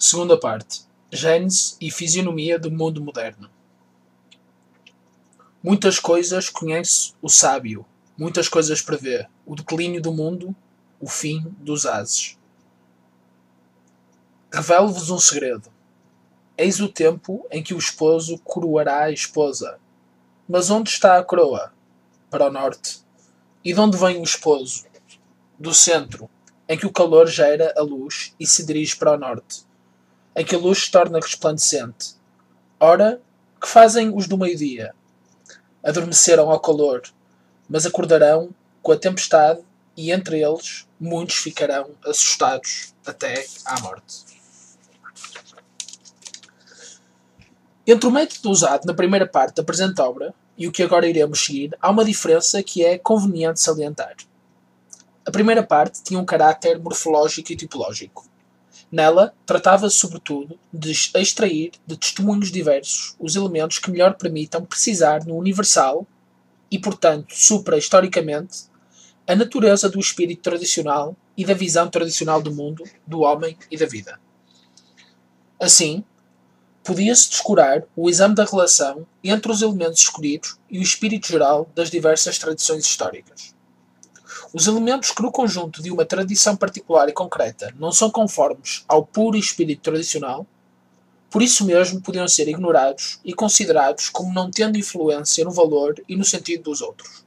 Segunda parte. Gênese e fisionomia do mundo moderno. Muitas coisas conhece o sábio, muitas coisas prevê, o declínio do mundo, o fim dos ases. Revelo-vos um segredo. Eis o tempo em que o esposo coroará a esposa. Mas onde está a coroa? Para o norte. E de onde vem o esposo? Do centro, em que o calor gera a luz e se dirige para o norte, em que a luz se torna resplandecente. Ora, que fazem os do meio-dia? Adormeceram ao calor, mas acordarão com a tempestade e entre eles muitos ficarão assustados até à morte. Entre o método usado na primeira parte da presente obra e o que agora iremos seguir, há uma diferença que é conveniente salientar. A primeira parte tinha um caráter morfológico e tipológico. Nela, tratava-se sobretudo de extrair de testemunhos diversos os elementos que melhor permitam precisar no universal e, portanto, supra-historicamente, a natureza do espírito tradicional e da visão tradicional do mundo, do homem e da vida. Assim, podia-se descurar o exame da relação entre os elementos escolhidos e o espírito geral das diversas tradições históricas. Os elementos que no conjunto de uma tradição particular e concreta não são conformes ao puro espírito tradicional, por isso mesmo podiam ser ignorados e considerados como não tendo influência no valor e no sentido dos outros.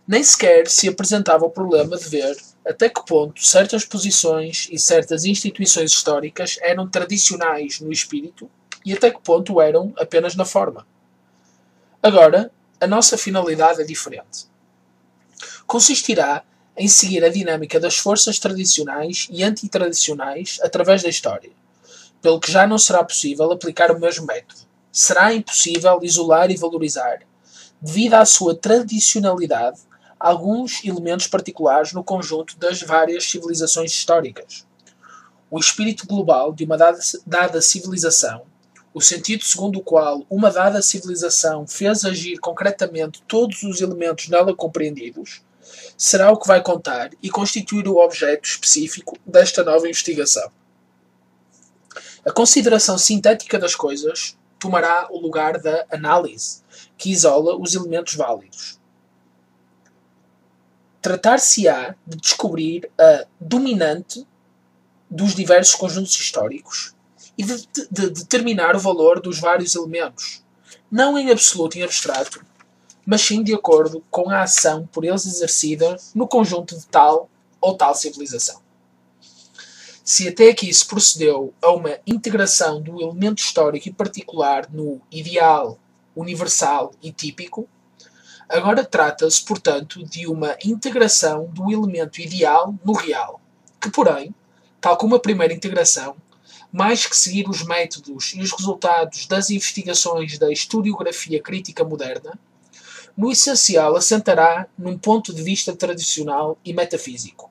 Nem sequer se apresentava o problema de ver até que ponto certas posições e certas instituições históricas eram tradicionais no espírito e até que ponto eram apenas na forma. Agora, a nossa finalidade é diferente. Consistirá em seguir a dinâmica das forças tradicionais e antitradicionais através da história, pelo que já não será possível aplicar o mesmo método. Será impossível isolar e valorizar, devido à sua tradicionalidade, alguns elementos particulares no conjunto das várias civilizações históricas. O espírito global de uma dada civilização, o sentido segundo o qual uma dada civilização fez agir concretamente todos os elementos nela compreendidos, será o que vai contar e constituir o objeto específico desta nova investigação. A consideração sintética das coisas tomará o lugar da análise, que isola os elementos válidos. Tratar-se-á de descobrir a dominante dos diversos conjuntos históricos e de determinar o valor dos vários elementos, não em absoluto e em abstrato, mas sim de acordo com a ação por eles exercida no conjunto de tal ou tal civilização. Se até aqui se procedeu a uma integração do elemento histórico e particular no ideal, universal e típico, agora trata-se, portanto, de uma integração do elemento ideal no real, que, porém, tal como a primeira integração, mais que seguir os métodos e os resultados das investigações da historiografia crítica moderna, no essencial assentará num ponto de vista tradicional e metafísico,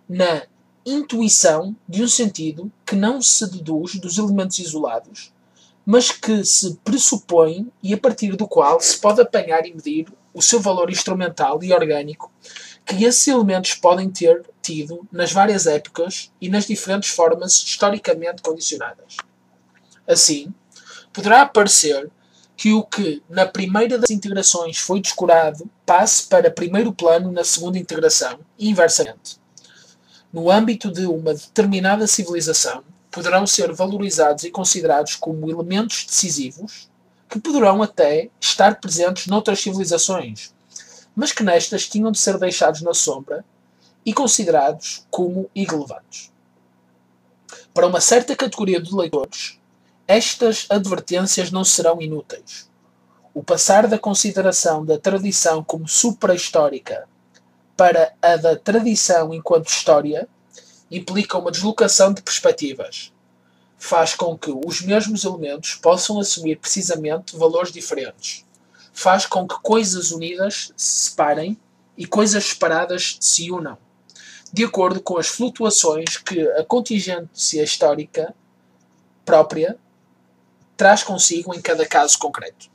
na intuição de um sentido que não se deduz dos elementos isolados, mas que se pressupõe e a partir do qual se pode apanhar e medir o seu valor instrumental e orgânico que esses elementos podem ter tido nas várias épocas e nas diferentes formas historicamente condicionadas. Assim, poderá parecer que o que na primeira das integrações foi descurado passe para primeiro plano na segunda integração e inversamente. No âmbito de uma determinada civilização, poderão ser valorizados e considerados como elementos decisivos que poderão até estar presentes noutras civilizações, mas que nestas tinham de ser deixados na sombra e considerados como irrelevantes. Para uma certa categoria de leitores, estas advertências não serão inúteis. O passar da consideração da tradição como supra-histórica para a da tradição enquanto história implica uma deslocação de perspectivas. Faz com que os mesmos elementos possam assumir precisamente valores diferentes. Faz com que coisas unidas se separem e coisas separadas se unam, de acordo com as flutuações que a contingência histórica própria traz consigo em cada caso concreto.